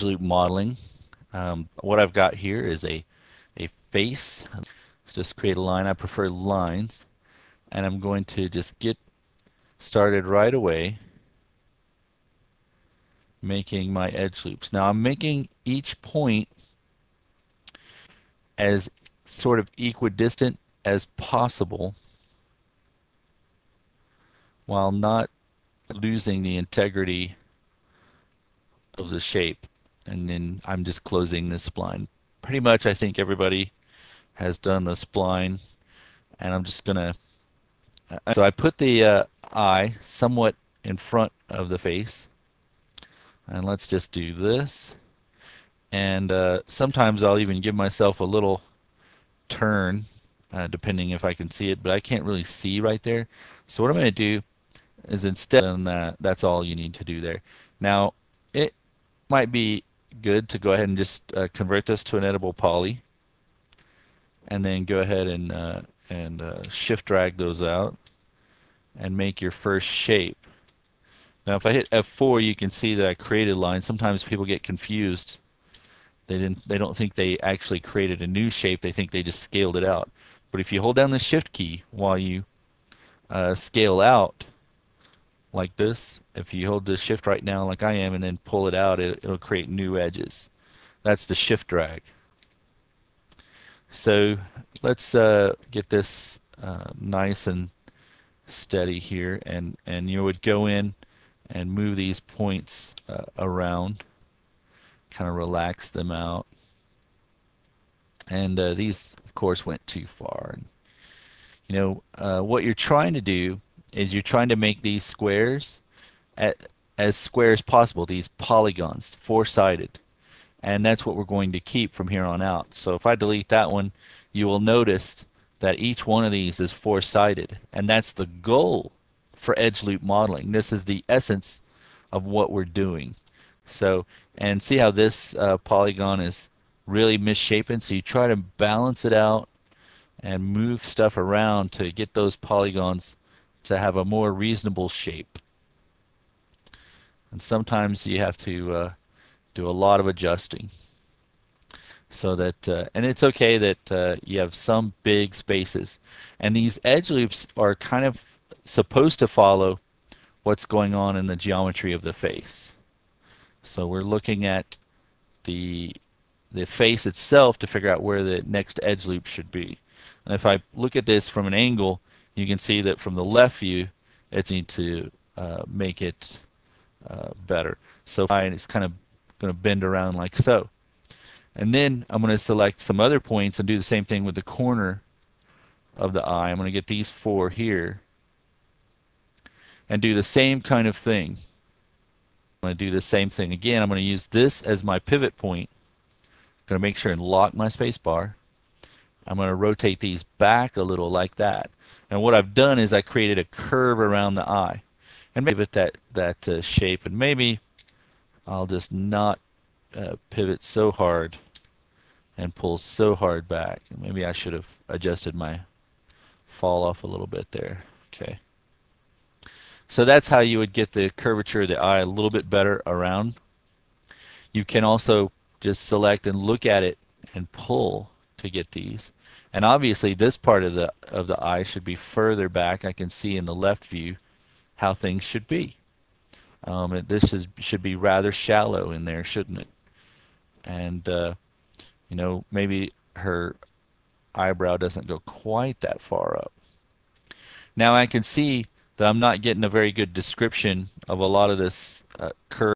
loop modeling. What I've got here is a face. Let's just create a line. I prefer lines, and I'm going to just get started right away making my edge loops. Now I'm making each point as sort of equidistant as possible while not losing the integrity of the shape. And then I'm just closing this spline. Pretty much I think everybody has done the spline, and I'm just gonna so I put the eye somewhat in front of the face, and let's just do this. And sometimes I'll even give myself a little turn depending if I can see it, but I can't really see right there. So what I'm going to do is instead of that, that's all you need to do there. Now it might be good to go ahead and just convert this to an editable poly, and then go ahead and shift drag those out and make your first shape. Now if I hit F4, you can see that I created lines. Sometimes people get confused. They don't think they actually created a new shape. They think they just scaled it out. But if you hold down the shift key while you scale out like this, if you hold the shift right now like I am and then pull it out, it'll create new edges. That's the shift drag. So let's get this nice and steady here, and you would go in and move these points around, kind of relax them out. And these of course went too far. And, what you're trying to do is you're trying to make these squares as square as possible, these polygons, four-sided. And that's what we're going to keep from here on out. So if I delete that one, you will notice that each one of these is four-sided. And that's the goal for edge loop modeling. This is the essence of what we're doing. So, and see how this polygon is really misshapen? So you try to balance it out and move stuff around to get those polygons to have a more reasonable shape. And sometimes you have to do a lot of adjusting, so that and it's okay that you have some big spaces, and these edge loops are kind of supposed to follow what's going on in the geometry of the face. So we're looking at the face itself to figure out where the next edge loop should be. And if I look at this from an angle, you can see that from the left view, it's need to make it better. So it's kind of going to bend around like so. And then I'm going to select some other points and do the same thing with the corner of the eye. I'm going to get these four here and do the same kind of thing. I'm going to do the same thing again. I'm going to use this as my pivot point. I'm going to make sure and lock my space bar. I'm going to rotate these back a little like that. And what I've done is I created a curve around the eye and give it that shape. And maybe I'll just not pivot so hard and pull so hard back. Maybe I should have adjusted my fall off a little bit there. Okay. So that's how you would get the curvature of the eye a little bit better around. You can also just select and look at it and pull to get these. And obviously this part of the eye should be further back. I can see in the left view how things should be. This should be rather shallow in there, shouldn't it? And maybe her eyebrow doesn't go quite that far up. Now I can see that I'm not getting a very good description of a lot of this curve.